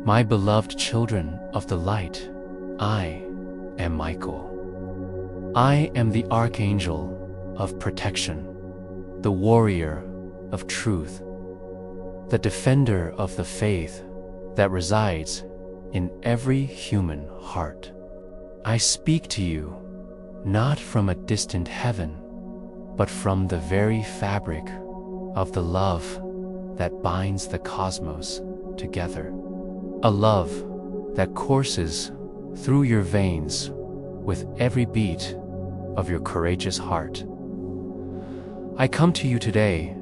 My beloved children of the light, I am Michael. I am the Archangel of protection, the warrior of truth, the defender of the faith that resides in every human heart. I speak to you not from a distant heaven, but from the very fabric of the love that binds the cosmos together. A love that courses through your veins with every beat of your courageous heart. I come to you today,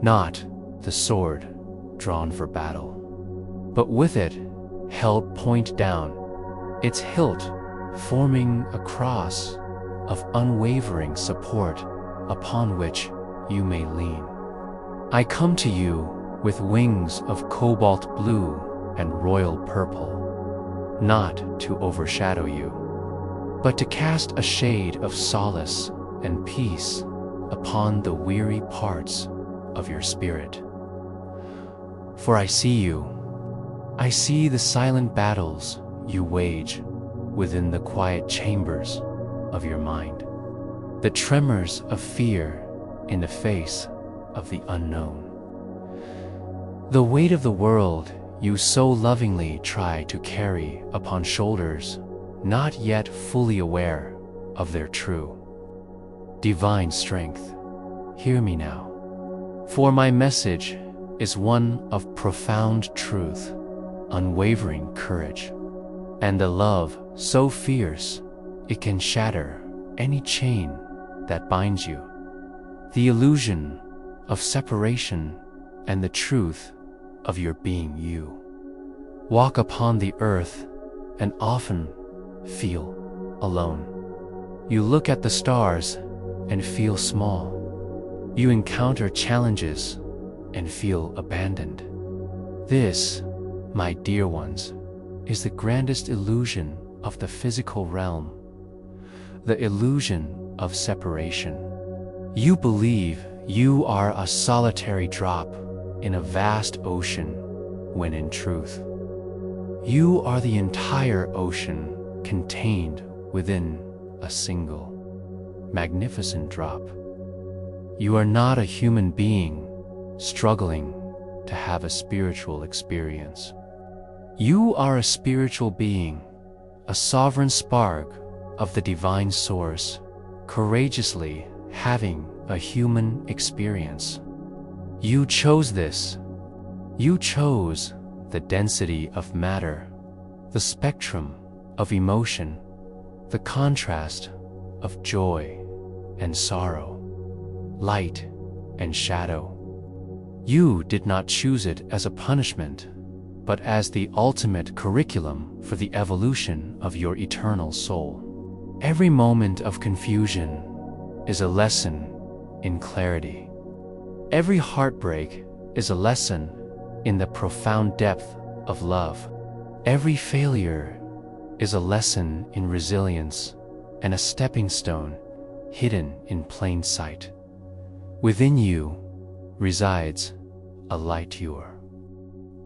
not the sword drawn for battle, but with it held point down, its hilt forming a cross of unwavering support upon which you may lean. I come to you with wings of cobalt blue and royal purple, not to overshadow you, but to cast a shade of solace and peace upon the weary parts of your spirit. For I see you. I see the silent battles you wage within the quiet chambers of your mind, the tremors of fear in the face of the unknown. The weight of the world you so lovingly try to carry upon shoulders not yet fully aware of their true divine strength. Hear me now, for my message is one of profound truth, unwavering courage, and a love so fierce it can shatter any chain that binds you. The illusion of separation and the truth of your being you. Walk upon the earth and often feel alone. You look at the stars and feel small. You encounter challenges and feel abandoned. This, my dear ones, is the grandest illusion of the physical realm, the illusion of separation. You believe you are a solitary drop in a vast ocean, when in truth, you are the entire ocean contained within a single, magnificent drop. You are not a human being struggling to have a spiritual experience. You are a spiritual being, a sovereign spark of the divine source, courageously having a human experience. You chose this. You chose the density of matter, the spectrum of emotion, the contrast of joy and sorrow, light and shadow. You did not choose it as a punishment, but as the ultimate curriculum for the evolution of your eternal soul. Every moment of confusion is a lesson in clarity. Every heartbreak is a lesson in the profound depth of love. Every failure is a lesson in resilience and a stepping stone hidden in plain sight. Within you resides a light pure,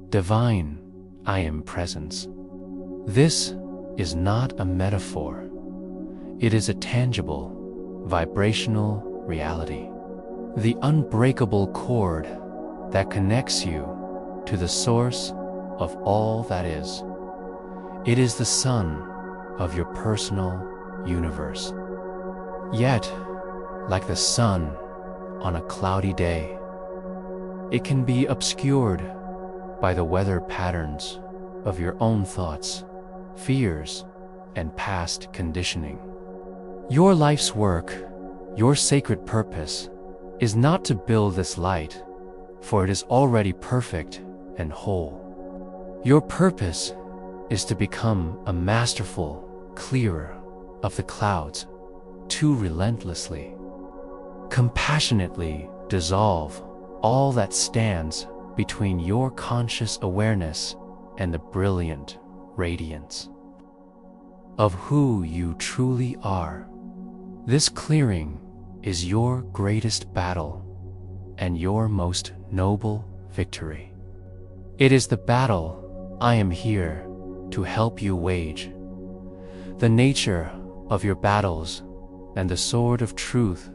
divine I am presence. This is not a metaphor. It is a tangible, vibrational reality. The unbreakable cord that connects you to the source of all that is. It is the sun of your personal universe. Yet, like the sun on a cloudy day, it can be obscured by the weather patterns of your own thoughts, fears, and past conditioning. Your life's work, your sacred purpose, is not to build this light, for it is already perfect and whole. Your purpose is to become a masterful clearer of the clouds, to relentlessly, compassionately dissolve all that stands between your conscious awareness and the brilliant radiance of who you truly are. This clearing is your greatest battle and your most noble victory. It is the battle I am here to help you wage the nature of your battles and the sword of truth,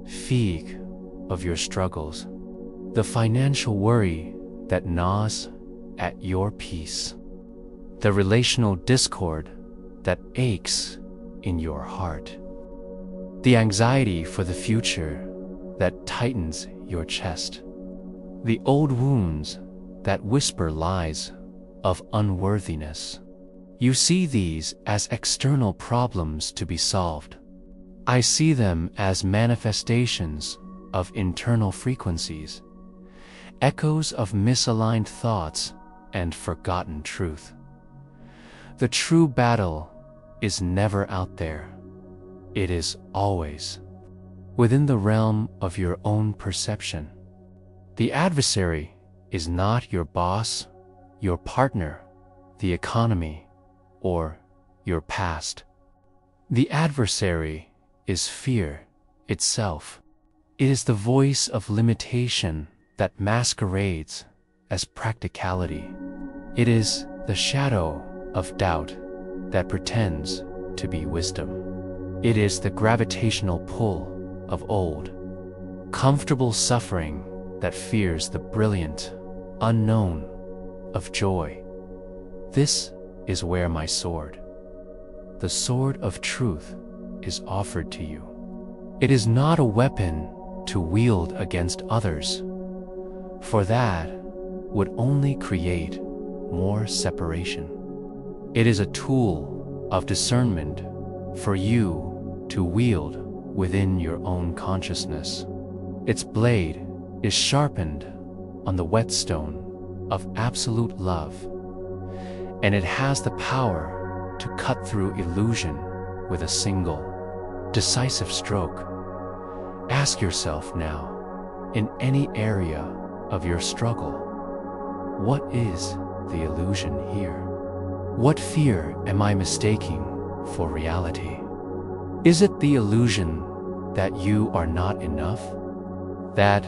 fig of your struggles, the financial worry that gnaws at your peace, the relational discord that aches in your heart, the anxiety for the future that tightens your chest, the old wounds that whisper lies of unworthiness. You see these as external problems to be solved. I see them as manifestations of internal frequencies, echoes of misaligned thoughts and forgotten truth. The true battle is never out there. It is always within the realm of your own perception. The adversary is not your boss, your partner, the economy, or your past. The adversary is fear itself. It is the voice of limitation that masquerades as practicality. It is the shadow of doubt that pretends to be wisdom. It is the gravitational pull of old, comfortable suffering that fears the brilliant unknown of joy. This is where my sword, the sword of truth, is offered to you. It is not a weapon to wield against others, for that would only create more separation. It is a tool of discernment for you to wield within your own consciousness. Its blade is sharpened on the whetstone of absolute love, and it has the power to cut through illusion with a single, decisive stroke. Ask yourself now, in any area of your struggle, what is the illusion here? What fear am I mistaking for reality? Is it the illusion that you are not enough? That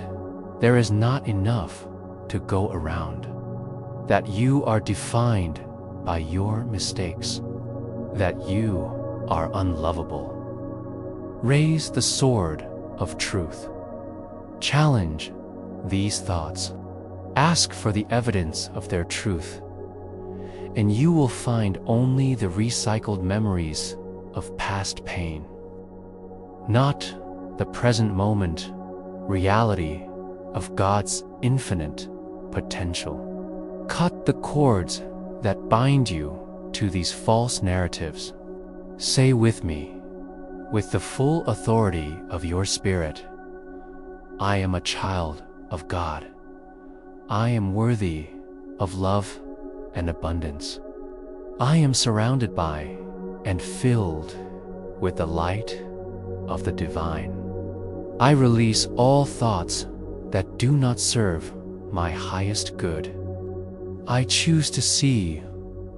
there is not enough to go around? That you are defined by your mistakes? That you are unlovable? Raise the sword of truth. Challenge these thoughts. Ask for the evidence of their truth, and you will find only the recycled memories of past pain, not the present moment reality of God's infinite potential. Cut the cords that bind you to these false narratives. Say with me, with the full authority of your spirit, I am a child of God. I am worthy of love and abundance. I am surrounded by and filled with the light of the divine. I release all thoughts that do not serve my highest good. I choose to see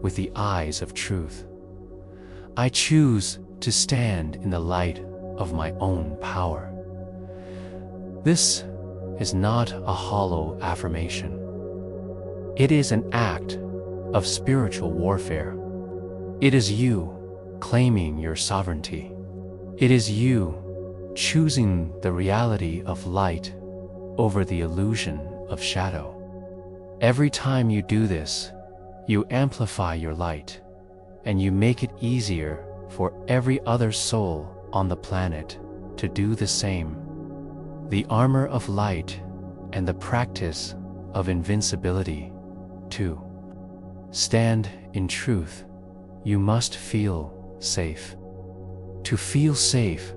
with the eyes of truth. I choose to stand in the light of my own power. This is not a hollow affirmation. It is an act of spiritual warfare. It is you claiming your sovereignty. It is you choosing the reality of light over the illusion of shadow. Every time you do this, you amplify your light, and you make it easier for every other soul on the planet to do the same. The armor of light and the practice of invincibility, too. Stand in truth. You must feel safe. To feel safe,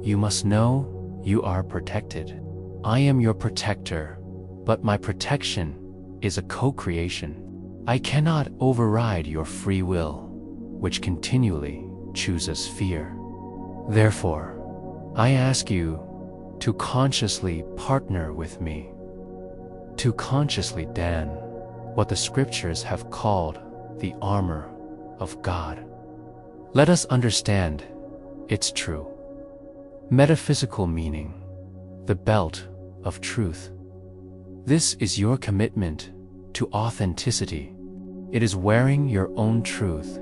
you must know you are protected. I am your protector, but my protection is a co-creation. I cannot override your free will, which continually chooses fear. Therefore, I ask you to consciously partner with me, to consciously don what the scriptures have called the armor of God. Let us understand its true metaphysical meaning, the belt of truth. This is your commitment to authenticity, It is wearing your own truth,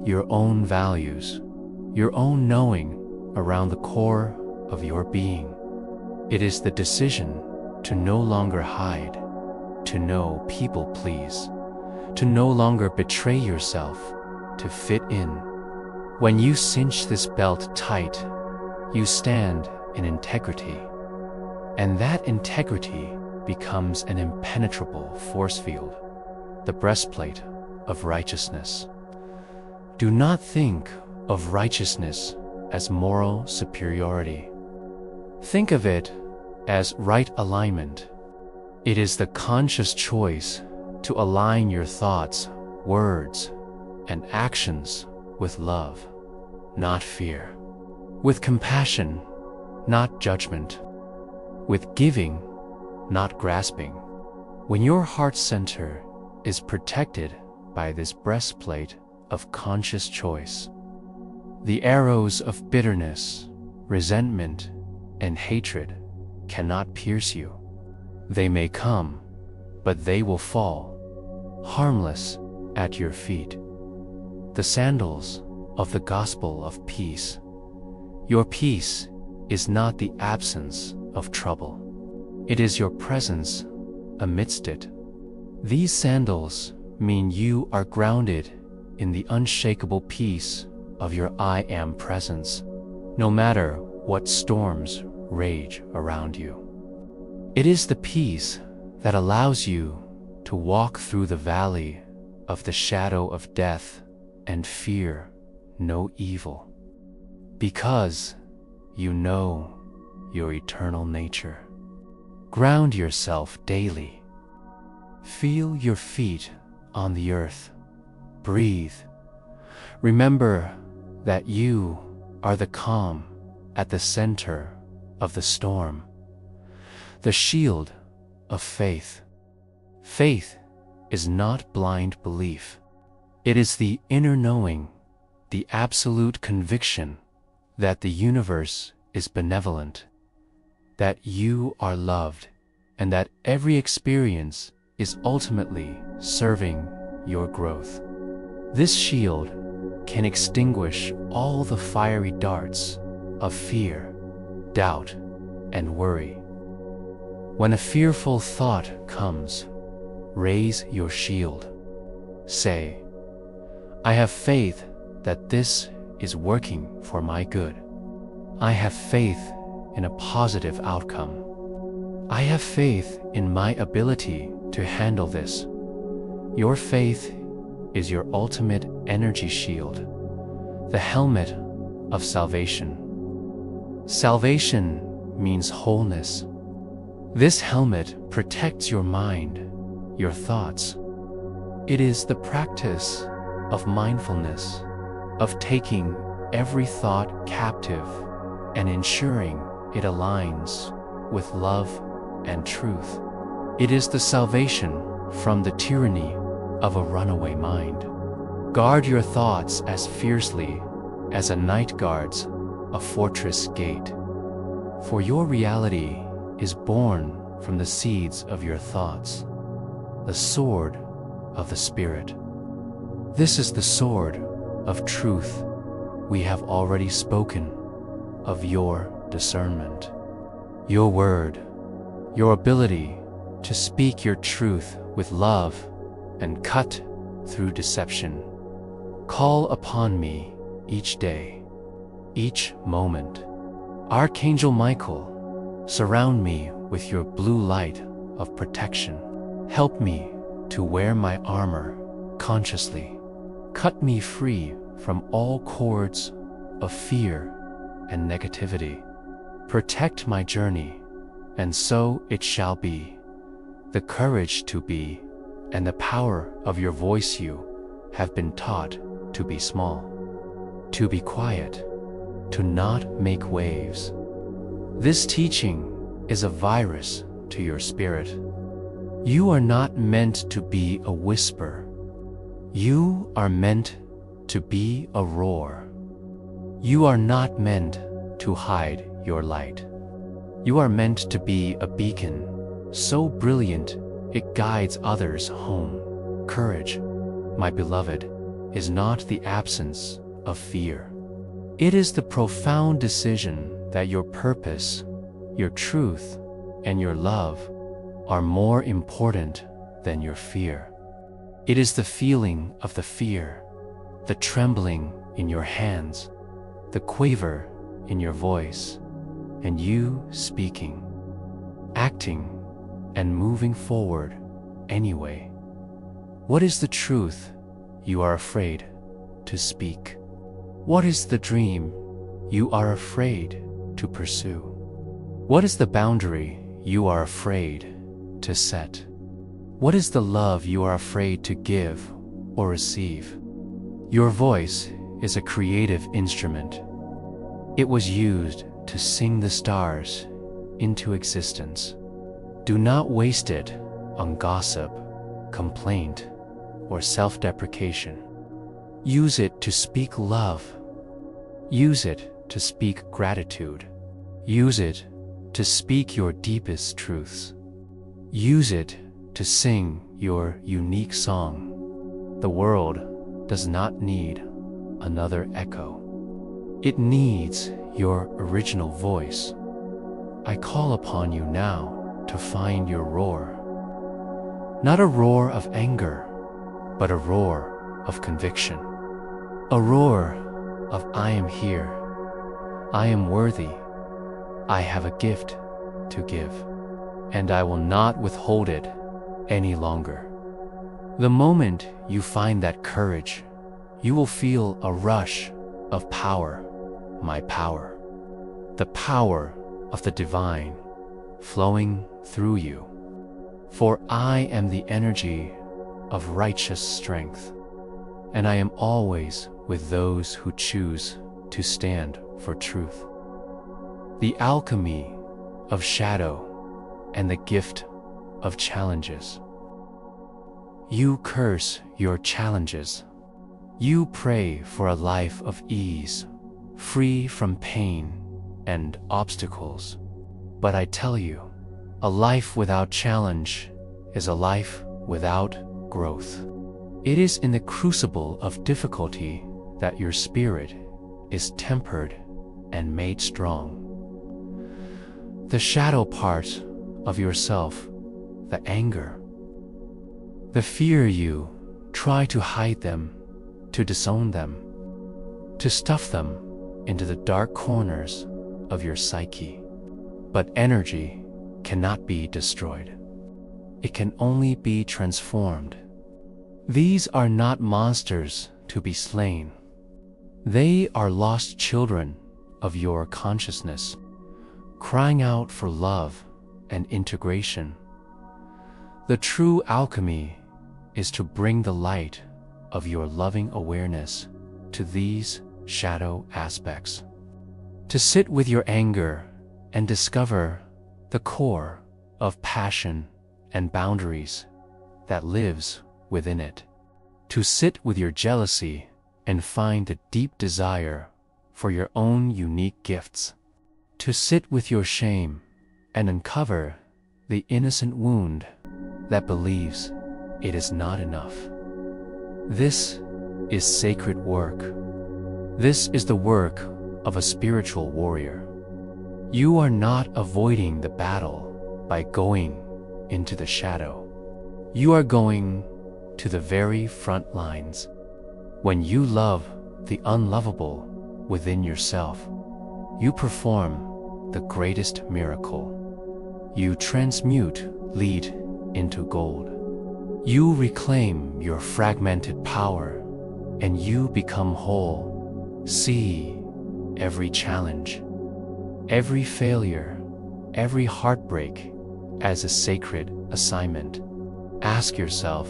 your own values, your own knowing around the core of your being. It is the decision to no longer hide, to no people please, to no longer betray yourself to fit in. When you cinch this belt tight, you stand in integrity, and that integrity becomes an impenetrable force field, the breastplate of righteousness. Do not think of righteousness as moral superiority. Think of it as right alignment. It is the conscious choice to align your thoughts, words, and actions with love, not fear, with compassion, not judgment, with giving, not grasping. When your heart center is protected by this breastplate of conscious choice, the arrows of bitterness, resentment, and hatred cannot pierce you. They may come, but they will fall, harmless at your feet. The sandals of the gospel of peace. Your peace is not the absence of trouble. It is your presence amidst it. These sandals mean you are grounded in the unshakable peace of your I am presence, no matter what storms rage around you. It is the peace that allows you to walk through the valley of the shadow of death and fear no evil, because you know your eternal nature. Ground yourself daily. Feel your feet on the earth. Breathe. Remember that you are the calm at the center of the storm, the shield of faith. Faith is not blind belief. It is the inner knowing, the absolute conviction that the universe is benevolent, that you are loved, and that every experience is ultimately serving your growth. This shield can extinguish all the fiery darts of fear, doubt, and worry. When a fearful thought comes, raise your shield. Say, I have faith that this is working for my good. I have faith in a positive outcome. I have faith in my ability to handle this. Your faith is your ultimate energy shield, the helmet of salvation. Salvation means wholeness. This helmet protects your mind, your thoughts. It is the practice of mindfulness, of taking every thought captive and ensuring it aligns with love and truth. It is the salvation from the tyranny of a runaway mind. Guard your thoughts as fiercely as a knight guards a fortress gate. For your reality is born from the seeds of your thoughts, the sword of the Spirit. This is the sword of truth we have already spoken of, your discernment, your word, your ability to speak your truth with love and cut through deception. Call upon me each day, each moment. Archangel Michael, surround me with your blue light of protection. Help me to wear my armor consciously. Cut me free from all cords of fear and negativity. Protect my journey, and so it shall be. The courage to be and the power of your voice you have been taught to be small, to be quiet, to not make waves. This teaching is a virus to your spirit. You are not meant to be a whisper. You are meant to be a roar. You are not meant to hide your light. You are meant to be a beacon, so brilliant it guides others home. Courage, my beloved, is not the absence of fear. It is the profound decision that your purpose, your truth, and your love are more important than your fear. It is the feeling of the fear, the trembling in your hands, the quaver in your voice, and you speaking, acting, and moving forward anyway. What is the truth you are afraid to speak? What is the dream you are afraid to pursue? What is the boundary you are afraid to set? What is the love you are afraid to give or receive? Your voice is a creative instrument. It was used to sing the stars into existence. Do not waste it on gossip, complaint, or self-deprecation. Use it to speak love. Use it to speak gratitude. Use it to speak your deepest truths. Use it to sing your unique song. The world does not need another echo. It needs your original voice. I call upon you now to find your roar. Not a roar of anger, but a roar of conviction. A roar of I am here. I am worthy. I have a gift to give, and I will not withhold it any longer. The moment you find that courage, you will feel a rush of power, my power, the power of the divine flowing through you. For I am the energy of righteous strength, and I am always with those who choose to stand for truth. The alchemy of shadow and the gift of challenges. You curse your challenges. You pray for a life of ease, free from pain and obstacles. But I tell you, a life without challenge is a life without growth. It is in the crucible of difficulty that your spirit is tempered and made strong. The shadow part of yourself, the anger, the fear, you try to hide them, to disown them, to stuff them into the dark corners of your psyche. But energy cannot be destroyed. It can only be transformed. These are not monsters to be slain. They are lost children of your consciousness, crying out for love and integration. The true alchemy is to bring the light of your loving awareness to these shadow aspects, to sit with your anger and discover the core of passion and boundaries that lives within it, to sit with your jealousy and find the deep desire for your own unique gifts, to sit with your shame and uncover the innocent wound that believes it is not enough. This is sacred work. This is the work of a spiritual warrior. You are not avoiding the battle by going into the shadow. You are going to the very front lines. When you love the unlovable within yourself, you perform the greatest miracle. You transmute lead into gold. You reclaim your fragmented power, and you become whole. See every challenge, every failure, every heartbreak as a sacred assignment. Ask yourself,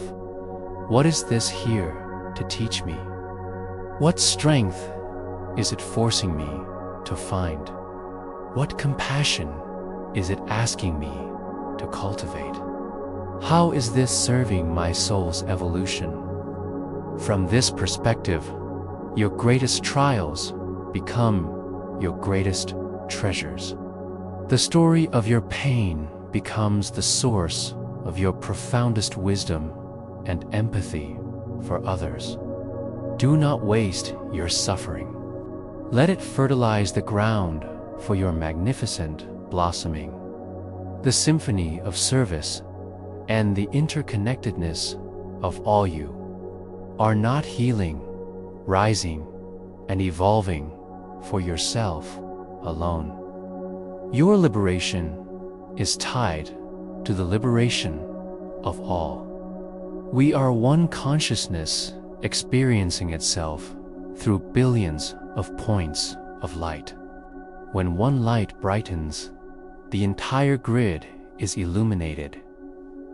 what is this here to teach me? What strength is it forcing me to find? What compassion is it asking me to cultivate? How is this serving my soul's evolution? From this perspective, your greatest trials become your greatest treasures. The story of your pain becomes the source of your profoundest wisdom and empathy. for others. Do not waste your suffering. Let it fertilize the ground for your magnificent blossoming. The symphony of service and the interconnectedness of all you are not healing, rising, and evolving for yourself alone. Your liberation is tied to the liberation of all. We are one consciousness experiencing itself through billions of points of light. When one light brightens, the entire grid is illuminated.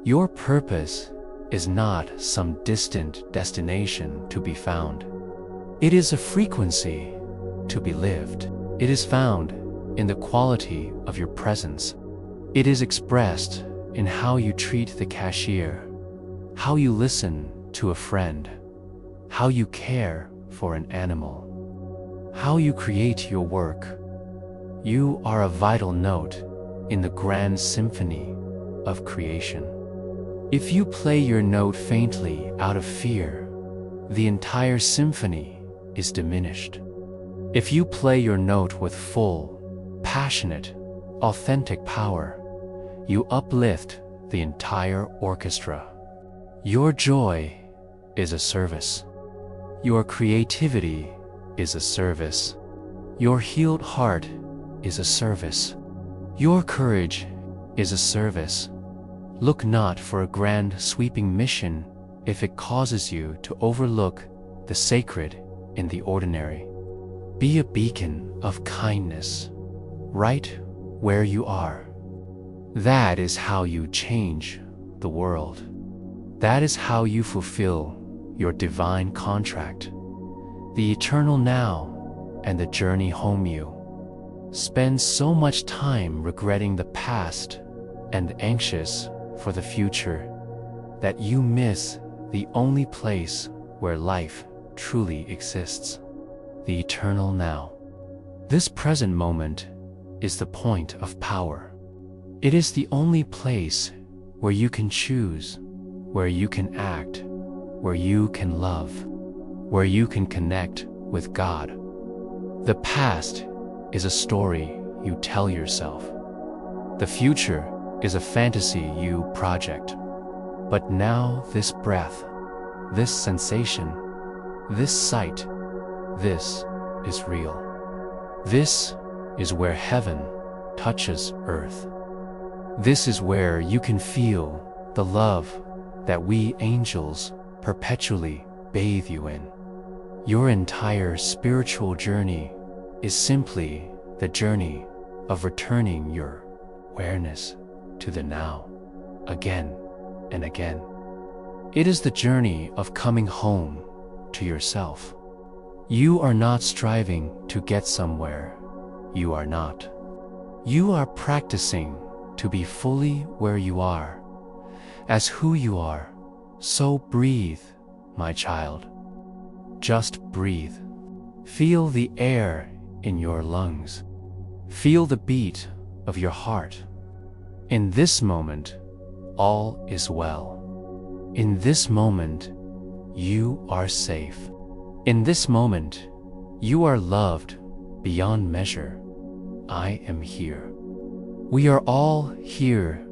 Your purpose is not some distant destination to be found. It is a frequency to be lived. It is found in the quality of your presence. It is expressed in how you treat the cashier, how you listen to a friend, how you care for an animal, how you create your work. You are a vital note in the grand symphony of creation. If you play your note faintly out of fear, the entire symphony is diminished. If you play your note with full, passionate, authentic power, you uplift the entire orchestra. Your joy is a service. Your creativity is a service. Your healed heart is a service. Your courage is a service. Look not for a grand sweeping mission if it causes you to overlook the sacred in the ordinary. Be a beacon of kindness right where you are. That is how you change the world. That is how you fulfill your divine contract. The eternal now and the journey home. You spend so much time regretting the past and anxious for the future that you miss the only place where life truly exists, the eternal now. This present moment is the point of power. It is the only place where you can choose, where you can act, where you can love, where you can connect with God. The past is a story you tell yourself. The future is a fantasy you project. But now this breath, this sensation, this sight, this is real. This is where heaven touches earth. This is where you can feel the love that we angels perpetually bathe you in. Your entire spiritual journey is simply the journey of returning your awareness to the now, again and again. It is the journey of coming home to yourself. You are not striving to get somewhere. You are not. You are practicing to be fully where you are, as who you are. So breathe, my child. Just breathe. Feel the air in your lungs. Feel the beat of your heart. In this moment, all is well. In this moment, you are safe. In this moment, you are loved beyond measure. I am here. We are all here,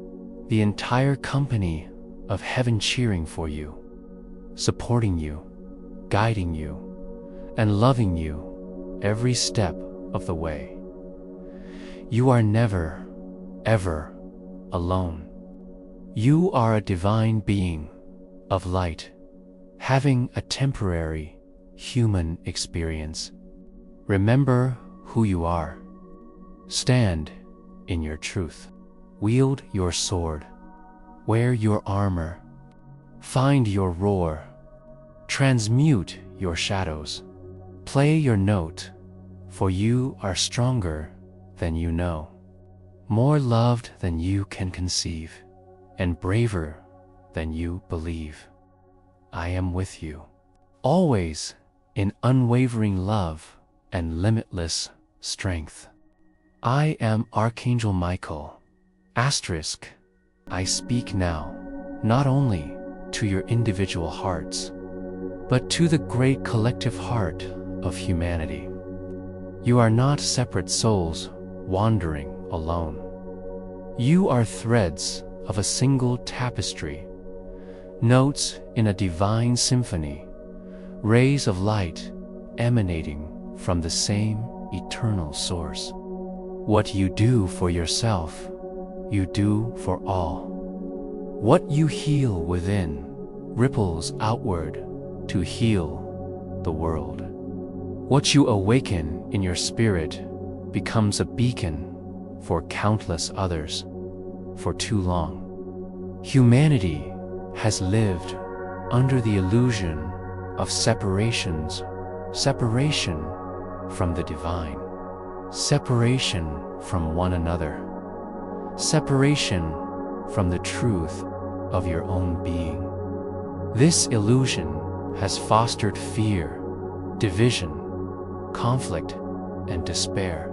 the entire company of heaven cheering for you, supporting you, guiding you, and loving you every step of the way. You are never, ever alone. You are a divine being of light, having a temporary human experience. Remember who you are. Stand in your truth. Wield your sword. Wear your armor. Find your roar. Transmute your shadows. Play your note, for you are stronger than you know, more loved than you can conceive, and braver than you believe. I am with you, always in unwavering love and limitless strength. I am Archangel Michael. Asterisk, I speak now, not only to your individual hearts, but to the great collective heart of humanity. You are not separate souls wandering alone. You are threads of a single tapestry, notes in a divine symphony, rays of light emanating from the same eternal source. What you do for yourself, you do for all. What you heal within ripples outward to heal the world. What you awaken in your spirit becomes a beacon for countless others. For too long, humanity has lived under the illusion of separation from the divine, separation from one another, separation from the truth of your own being. This illusion has fostered fear, division, conflict, and despair.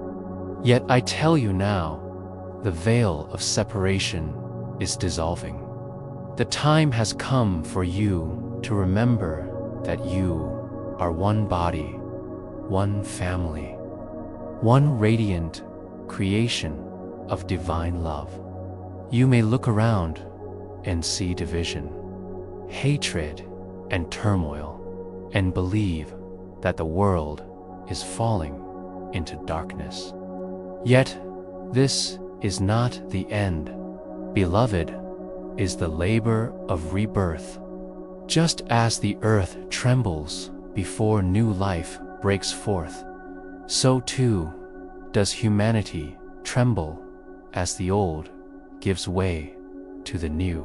Yet I tell you now, the veil of separation is dissolving. The time has come for you to remember that you are one body, one family, one radiant creation of divine love. You may look around and see division, hatred, and turmoil, and believe that the world is falling into darkness. Yet, this is not the end. Beloved, is the labor of rebirth. Just as the earth trembles before new life breaks forth, so too does humanity tremble as the old gives way to the new.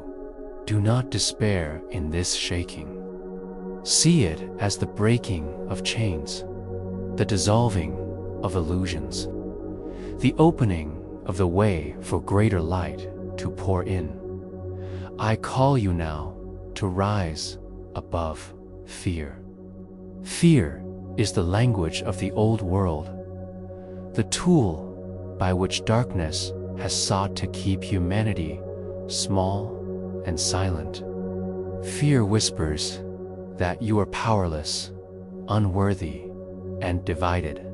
Do not despair in this shaking. See it as the breaking of chains, the dissolving of illusions, the opening of the way for greater light to pour in. I call you now to rise above fear. Fear is the language of the old world, the tool by which darkness has sought to keep humanity small and silent. Fear whispers that you are powerless, unworthy, and divided.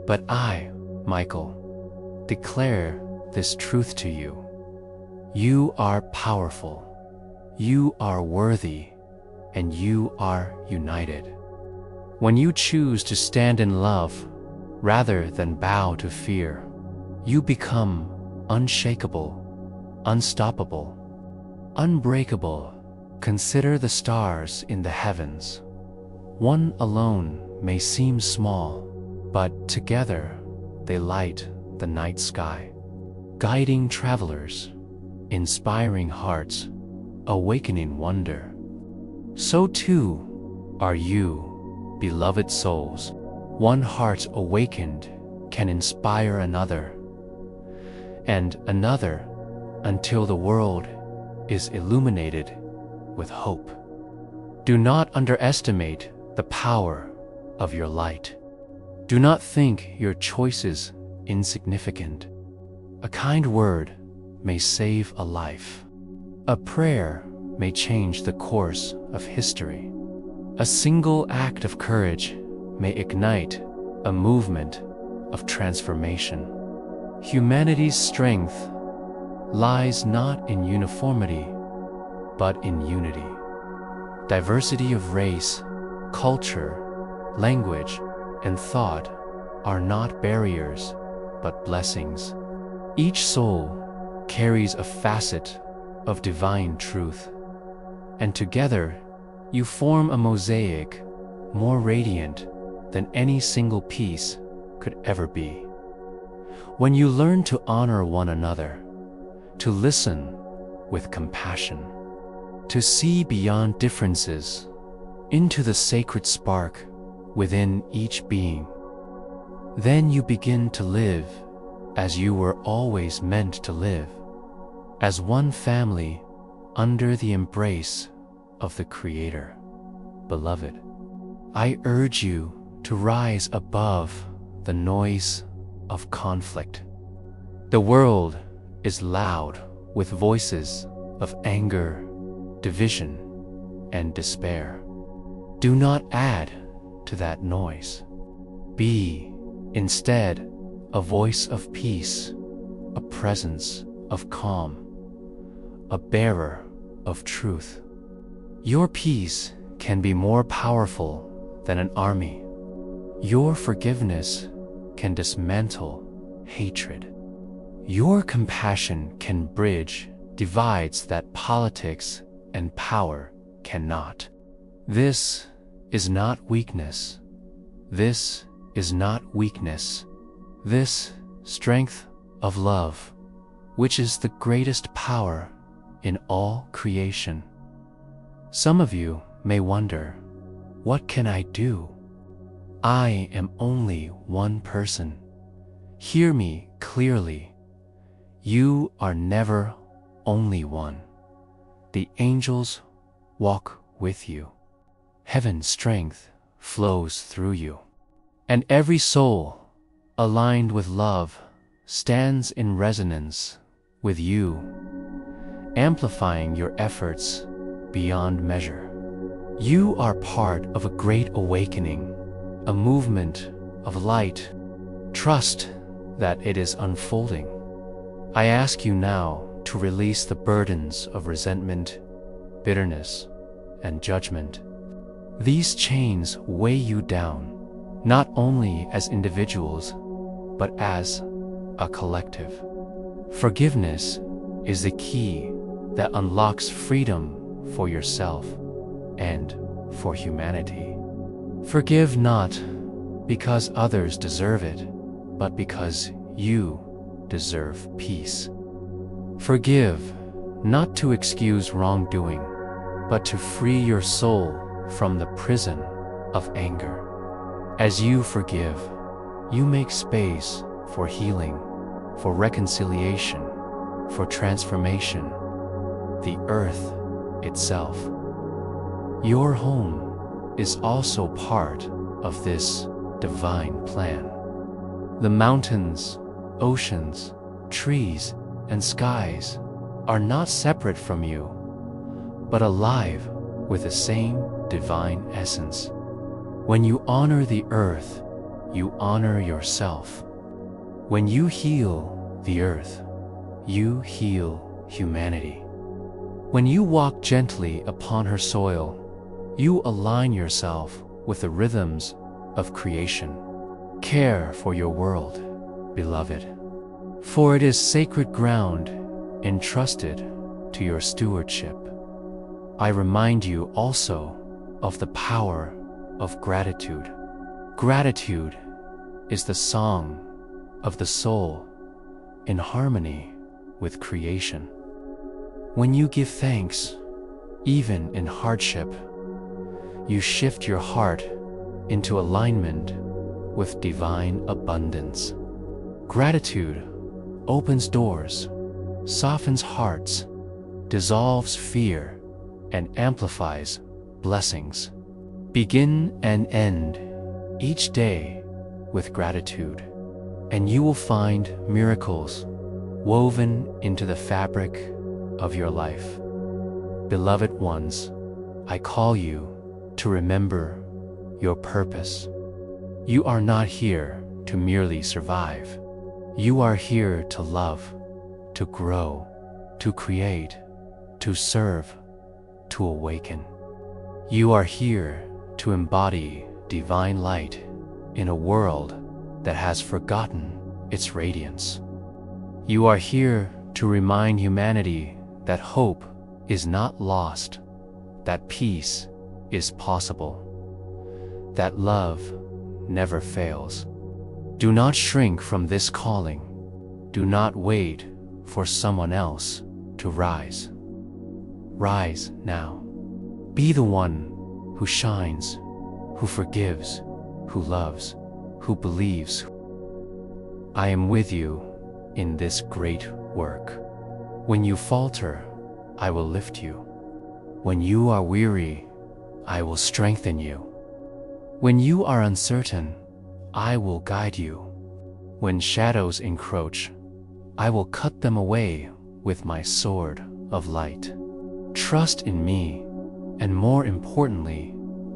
But I, Michael, declare this truth to you. You are powerful, you are worthy, and you are united. When you choose to stand in love rather than bow to fear, you become unshakable, unstoppable, unbreakable. Consider the stars in the heavens. One alone may seem small, but together they light the night sky, guiding travelers, inspiring hearts, awakening wonder. So too are you, beloved souls. One heart awakened can inspire another, and another, until the world is illuminated with hope. Do not underestimate the power of your light. Do not think your choices insignificant. A kind word may save a life. A prayer may change the course of history. A single act of courage may ignite a movement of transformation. Humanity's strength lies not in uniformity, but in unity. Diversity of race, culture, language, and thought are not barriers, but blessings. Each soul carries a facet of divine truth, and together you form a mosaic more radiant than any single piece could ever be. When you learn to honor one another, to listen with compassion, to see beyond differences into the sacred spark within each being, then you begin to live as you were always meant to live, as one family under the embrace of the Creator. Beloved, I urge you to rise above the noise of conflict. The world is loud with voices of anger, division, and despair. Do not add to that noise. Be, instead, a voice of peace, a presence of calm, a bearer of truth. Your peace can be more powerful than an army. Your forgiveness can dismantle hatred. Your compassion can bridge divides that politics and power cannot. This is not weakness. This is not weakness. This strength of love, which is the greatest power in all creation. Some of you may wonder, what can I do? I am only one person. Hear me clearly. You are never only one. The angels walk with you. Heaven's strength flows through you. And every soul aligned with love stands in resonance with you, amplifying your efforts beyond measure. You are part of a great awakening, a movement of light. Trust that it is unfolding. I ask you now to release the burdens of resentment, bitterness, and judgment. These chains weigh you down, not only as individuals, but as a collective. Forgiveness is the key that unlocks freedom for yourself and for humanity. Forgive not because others deserve it, but because you deserve peace. Forgive not to excuse wrongdoing, but to free your soul from the prison of anger. As you forgive, you make space for healing, for reconciliation, for transformation, the earth itself. Your home is also part of this divine plan. The mountains, oceans, trees, and skies are not separate from you, but alive with the same divine essence. When you honor the earth, you honor yourself. When you heal the earth, you heal humanity. When you walk gently upon her soil, you align yourself with the rhythms of creation. Care for your world, beloved, for it is sacred ground entrusted to your stewardship. I remind you also of the power of gratitude. Gratitude is the song of the soul in harmony with creation. When you give thanks, even in hardship, you shift your heart into alignment with divine abundance. Gratitude opens doors, softens hearts, dissolves fear, and amplifies blessings. Begin and end each day with gratitude, and you will find miracles woven into the fabric of your life. Beloved ones, I call you to remember your purpose. You are not here to merely survive. You are here to love, to grow, to create, to serve, to awaken. You are here to embody divine light in a world that has forgotten its radiance. You are here to remind humanity that hope is not lost, that peace is possible, that love never fails. Do not shrink from this calling. Do not wait for someone else to rise. Rise now. Be the one who shines, who forgives, who loves, who believes. I am with you in this great work. When you falter, I will lift you. When you are weary, I will strengthen you. When you are uncertain, I will guide you. When shadows encroach, I will cut them away with my sword of light. Trust in me, and more importantly,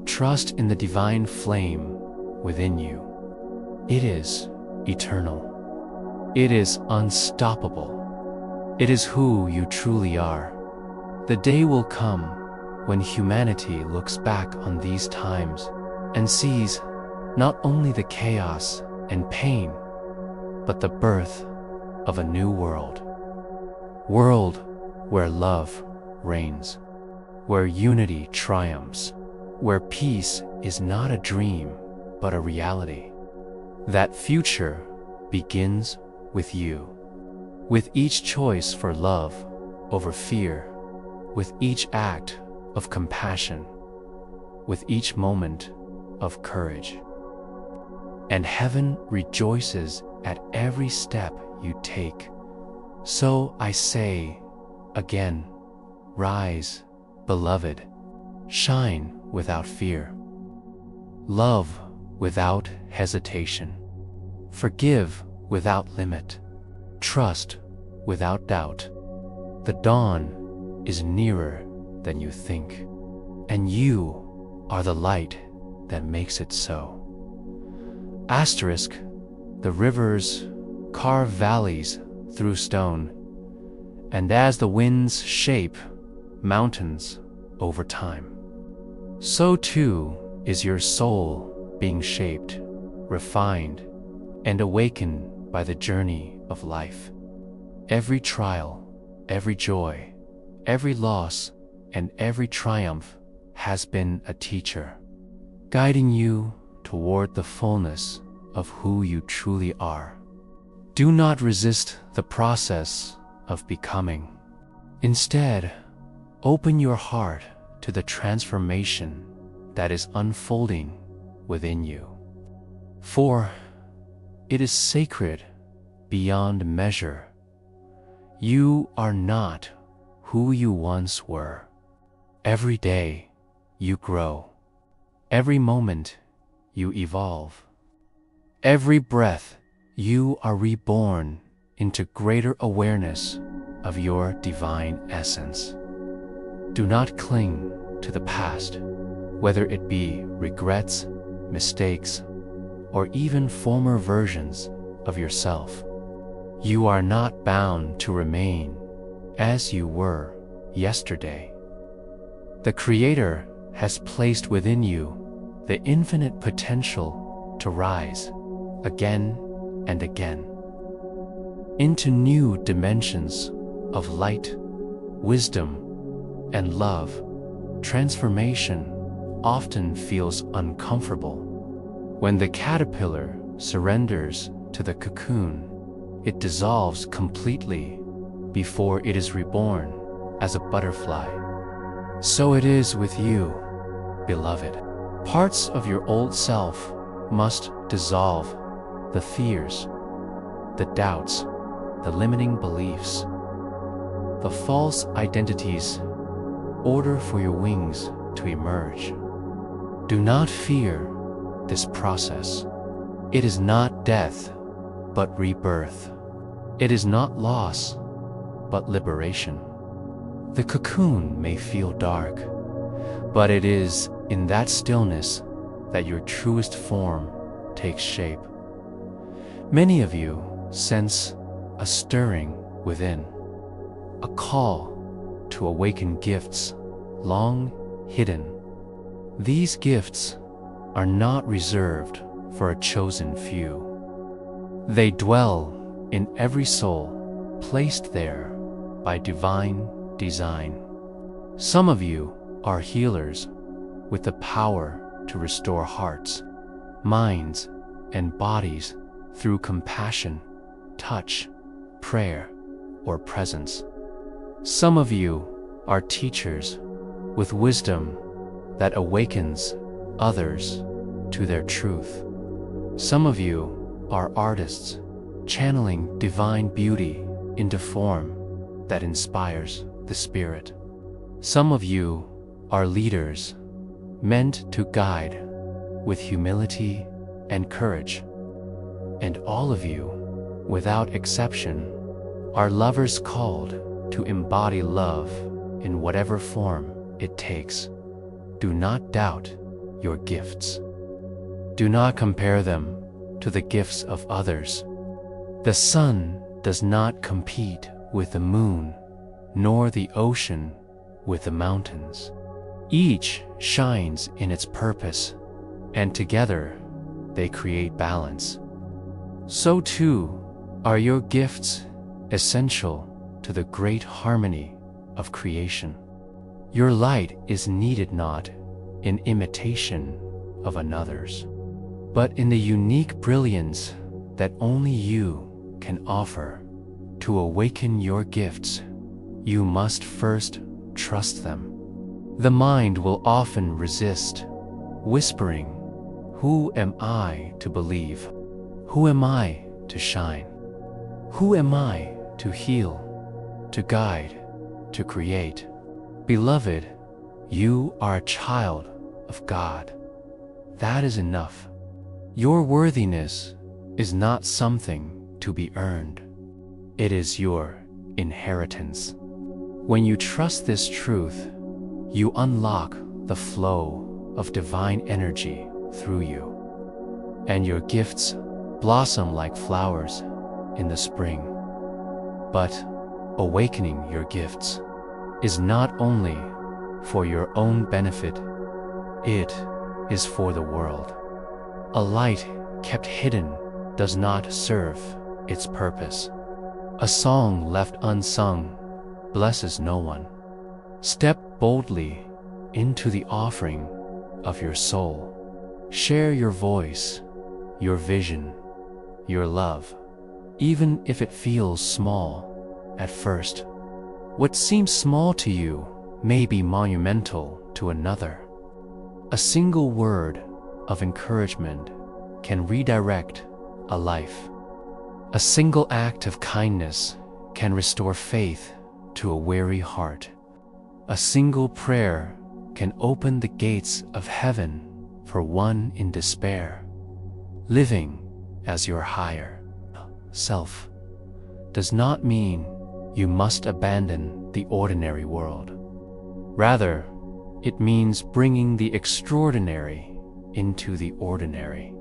Trust in the divine flame within you. It is eternal. It is unstoppable. It is who you truly are. The day will come when humanity looks back on these times and sees not only the chaos and pain, but the birth of a new world. World where love reigns, where unity triumphs, where peace is not a dream, but a reality. That future begins with you, with each choice for love over fear, with each act of compassion, with each moment of courage. And heaven rejoices at every step you take. So I say again, rise, beloved, shine without fear, love without hesitation, forgive without limit, trust without doubt. The dawn is nearer than you think, and you are the light that makes it so. Asterisk, the rivers carve valleys through stone, and as the winds shape mountains over time, so too is your soul being shaped, refined, and awakened by the journey of life. Every trial, every joy, every loss, and every triumph has been a teacher, guiding you toward the fullness of who you truly are. Do not resist the process of becoming. Instead, open your heart to the transformation that is unfolding within you. For it is sacred beyond measure. You are not who you once were. Every day you grow. Every moment you evolve. Every breath you are reborn into greater awareness of your divine essence. Do not cling to the past, whether it be regrets, mistakes, or even former versions of yourself. You are not bound to remain as you were yesterday. The Creator has placed within you the infinite potential to rise again and again into new dimensions of light, wisdom, and love. Transformation often feels uncomfortable. When the caterpillar surrenders to the cocoon, it dissolves completely before it is reborn as a butterfly. So it is with you, beloved. Parts of your old self must dissolve: the fears, the doubts, the limiting beliefs, the false identities, order for your wings to emerge. Do not fear this process. It is not death, but rebirth. It is not loss, but liberation. The cocoon may feel dark, but it is in that stillness that your truest form takes shape. Many of you sense a stirring within, a call to awaken gifts long hidden. These gifts are not reserved for a chosen few. They dwell in every soul placed there by divine design. Some of you are healers with the power to restore hearts, minds, and bodies through compassion, touch, prayer, or presence. Some of you are teachers with wisdom that awakens others to their truth. Some of you are artists channeling divine beauty into form that inspires the spirit. Some of you are leaders meant to guide with humility and courage. And all of you, without exception, are lovers called to embody love in whatever form it takes. Do not doubt your gifts. Do not compare them to the gifts of others. The sun does not compete with the moon, nor the ocean with the mountains. Each shines in its purpose, and together they create balance. So too are your gifts essential to the great harmony of creation. Your light is needed not in imitation of another's, but in the unique brilliance that only you can offer. To awaken your gifts, you must first trust them. The mind will often resist, whispering, "Who am I to believe? Who am I to shine? Who am I to heal, to guide, to create?" Beloved, you are a child of God. That is enough. Your worthiness is not something to be earned. It is your inheritance. When you trust this truth, you unlock the flow of divine energy through you, and your gifts blossom like flowers in the spring. But awakening your gifts is not only for your own benefit, it is for the world. A light kept hidden does not serve its purpose. A song left unsung blesses no one. Step boldly into the offering of your soul. Share your voice, your vision, your love, even if it feels small at first. What seems small to you may be monumental to another. A single word of encouragement can redirect a life. A single act of kindness can restore faith to a weary heart. A single prayer can open the gates of heaven for one in despair. Living as your higher self does not mean you must abandon the ordinary world. Rather, it means bringing the extraordinary into the ordinary.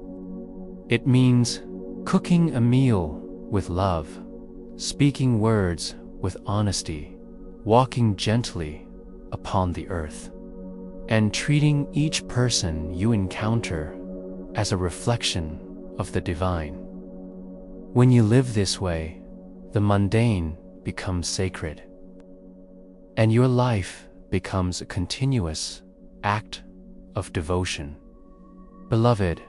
It means cooking a meal with love, speaking words with honesty, walking gently upon the earth, and treating each person you encounter as a reflection of the divine. When you live this way, the mundane becomes sacred, and your life becomes a continuous act of devotion. Beloved,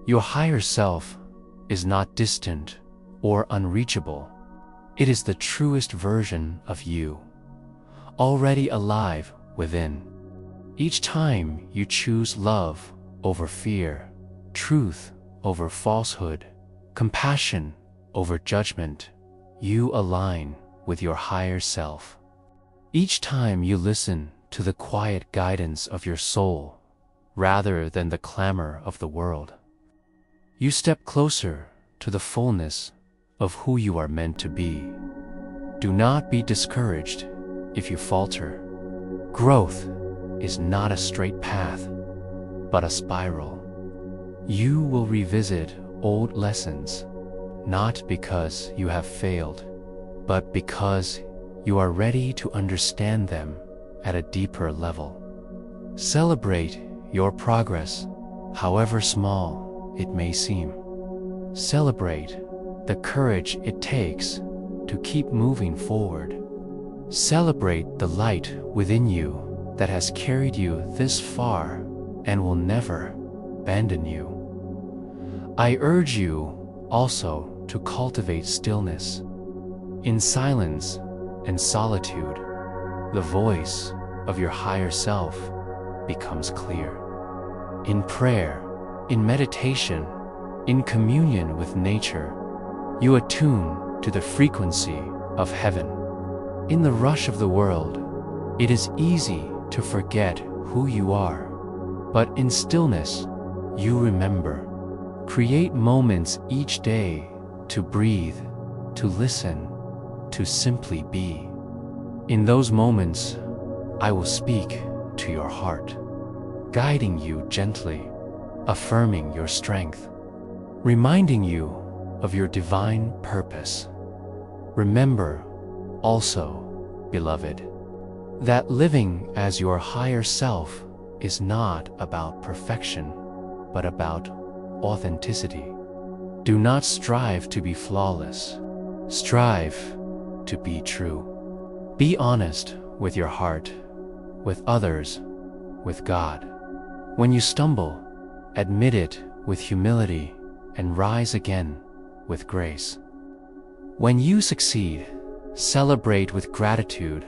your higher self is not distant or unreachable. It is the truest version of you, already alive within. Each time you choose love over fear, truth over falsehood, compassion over judgment, you align with your higher self. Each time you listen to the quiet guidance of your soul rather than the clamor of the world, you step closer to the fullness of who you are meant to be. Do not be discouraged if you falter. Growth is not a straight path, but a spiral. You will revisit old lessons, not because you have failed, but because you are ready to understand them at a deeper level. Celebrate your progress, however small it may seem. Celebrate the courage it takes to keep moving forward. Celebrate the light within you that has carried you this far and will never abandon you. I urge you also to cultivate stillness. In silence and solitude, the voice of your higher self becomes clear. In prayer, in meditation, in communion with nature, you attune to the frequency of heaven. In the rush of the world, it is easy to forget who you are, but in stillness, you remember. Create moments each day to breathe, to listen, to simply be. In those moments, I will speak to your heart. guiding you gently, affirming your strength, reminding you of your divine purpose. Remember also, beloved, that living as your higher self is not about perfection, but about authenticity. Do not strive to be flawless. Strive to be true. Be honest with your heart, with others, with God. When you stumble, admit it with humility and rise again with grace. When you succeed, celebrate with gratitude,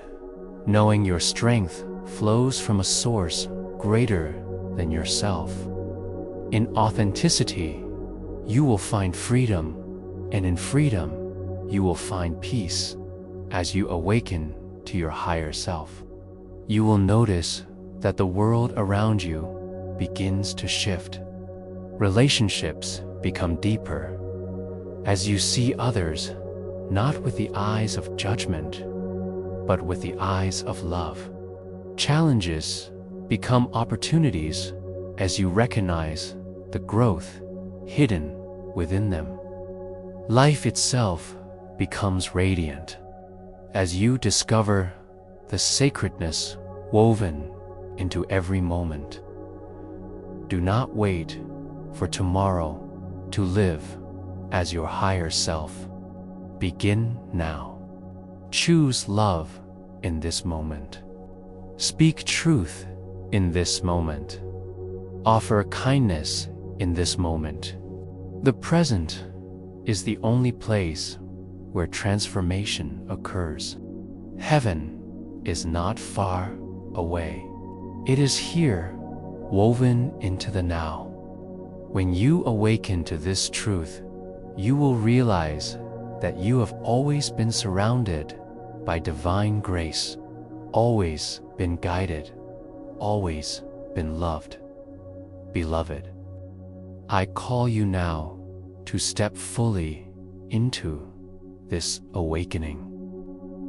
knowing your strength flows from a source greater than yourself. In authenticity, you will find freedom, and in freedom, you will find peace as you awaken to your higher self. You will notice that the world around you begins to shift. Relationships become deeper as you see others not with the eyes of judgment, but with the eyes of love. Challenges become opportunities as you recognize the growth hidden within them. Life itself becomes radiant as you discover the sacredness woven into every moment. Do not wait for tomorrow to live as your higher self. Begin now. Choose love in this moment. Speak truth in this moment. Offer kindness in this moment. The present is the only place where transformation occurs. Heaven is not far away. It is here, woven into the now. When you awaken to this truth, you will realize that you have always been surrounded by divine grace, always been guided, always been loved. Beloved, I call you now to step fully into this awakening.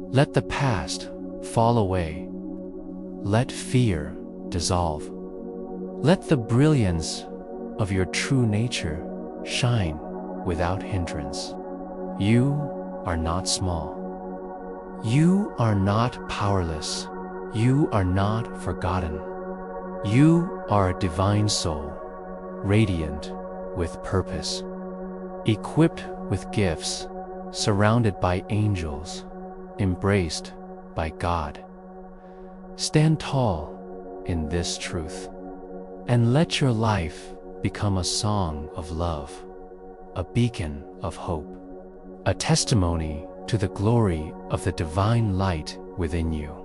Let the past fall away. Let fear dissolve. Let the brilliance of your true nature shine without hindrance. You are not small. You are not powerless. You are not forgotten. You are a divine soul, radiant with purpose, equipped with gifts, surrounded by angels, embraced by God. Stand tall in this truth, and let your life become a song of love, a beacon of hope, a testimony to the glory of the divine light within you.